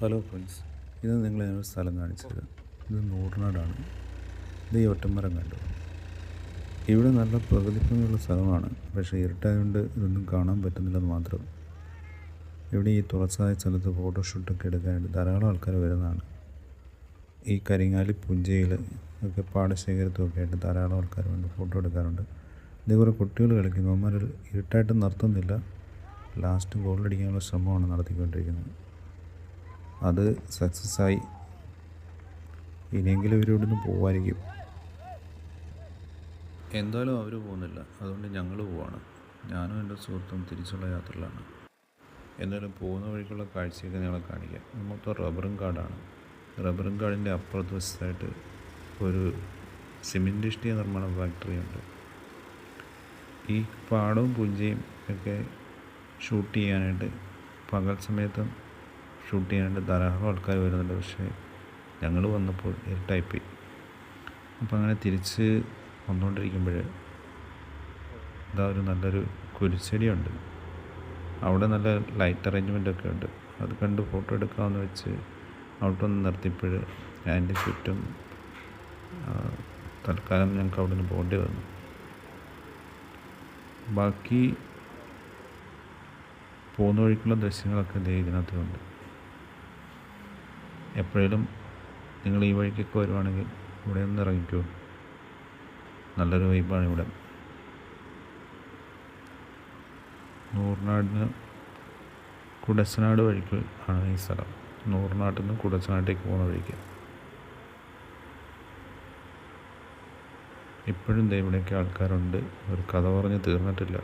Hello friends, ഇത് നിങ്ങളെ ഞാനൊരു സ്ഥലം കാണിച്ചു തരാം. ഇത് നൂറിനാടാണ്. ഇത് ഈ ഒറ്റമരം കണ്ടു. ഇവിടെ നല്ല പ്രകൃതി ഭംഗിയുള്ള സ്ഥലമാണ്. പക്ഷേ ഇരുട്ടായതുകൊണ്ട് ഇതൊന്നും കാണാൻ പറ്റുന്നില്ലെന്ന് മാത്രം. ഇവിടെ ഈ തുറസായ സ്ഥലത്ത് ഫോട്ടോഷൂട്ടൊക്കെ എടുക്കാനായിട്ട് ധാരാളം ആൾക്കാർ വരുന്നതാണ്. ഈ കരിങ്ങാലി പുഞ്ചയിൽ ഒക്കെ പാടശേഖരത്തൊക്കെ ആയിട്ട് ധാരാളം ആൾക്കാർ വന്ന് ഫോട്ടോ എടുക്കാറുണ്ട്. ഇതേപോലെ കുട്ടികൾ കളിക്കുന്നു. അവന്മാർ ഇരുട്ടായിട്ട് നിർത്തുന്നില്ല. ലാസ്റ്റ് ഗോളടിക്കാനുള്ള ശ്രമമാണ് നടത്തിക്കൊണ്ടിരിക്കുന്നത്. അത് സക്സസ്സായി. ഇനിയെങ്കിലും ഇവരിവിടെ നിന്ന് പോകുമായിരിക്കും. എന്തായാലും അവർ പോകുന്നില്ല, അതുകൊണ്ട് ഞങ്ങൾ പോവാണ്. ഞാനും എൻ്റെ സുഹൃത്തും തിരിച്ചുള്ള യാത്രയിലാണ്. എന്തായാലും പോകുന്ന വഴിക്കുള്ള കാഴ്ചയൊക്കെ ഞങ്ങളെ കാണിക്കാം. മൊത്തം റബ്ബറും കാടാണ്. റബ്ബറും കാടിൻ്റെ അപ്പുറത്ത് വശത്തായിട്ട് ഒരു സിമെൻറ്റ് ഇഷ്ടിക നിർമ്മാണ ഫാക്ടറിയുണ്ട്. ഈ പാടവും പുഞ്ചയും ഒക്കെ ഷൂട്ട് ചെയ്യാനായിട്ട് പകൽ സമയത്തും ഷൂട്ട് ചെയ്യാനായിട്ട് ധാരാളം ആൾക്കാർ വരുന്നുണ്ട്. പക്ഷേ ഞങ്ങൾ വന്നപ്പോൾ ഇരുട്ടായിപ്പോയി. അപ്പോൾ അങ്ങനെ തിരിച്ച് വന്നുകൊണ്ടിരിക്കുമ്പോൾ ഇതാ ഒരു നല്ലൊരു കുരിശടിയുണ്ട്. അവിടെ നല്ല ലൈറ്റ് അറേഞ്ച്മെൻ്റൊക്കെ ഉണ്ട്. അത് കണ്ട് ഫോട്ടോ എടുക്കാമെന്ന് വെച്ച് അവിടൊന്ന് നിർത്തിയപ്പോൾ അതിൻ്റെ ചുറ്റും തൽക്കാലം ഞങ്ങൾക്ക് അവിടെ നിന്ന് പോകേണ്ടി വന്നു. ബാക്കി പോകുന്ന വഴിക്കുള്ള ദൃശ്യങ്ങളൊക്കെ ഇതിനകത്തുണ്ട്. എപ്പോഴേലും നിങ്ങൾ ഈ വഴിക്കൊക്കെ വരുവാണെങ്കിൽ ഇവിടെ ഒന്ന് ഇറങ്ങിക്കോ. നല്ലൊരു വൈബാണ് ഇവിടെ. നൂറിനാടിന് കുടച്ചനാട് വഴിക്ക് ആണ് ഈ സ്ഥലം. നൂറിനാട്ടിൽ നിന്ന് കുടച്ചനാട്ടേക്ക് പോകുന്ന വഴിക്ക്. ഇപ്പോഴും ഇവിടെയൊക്കെ ആൾക്കാരുണ്ട്. ഒരു കഥ പറഞ്ഞ് തീർന്നിട്ടില്ല.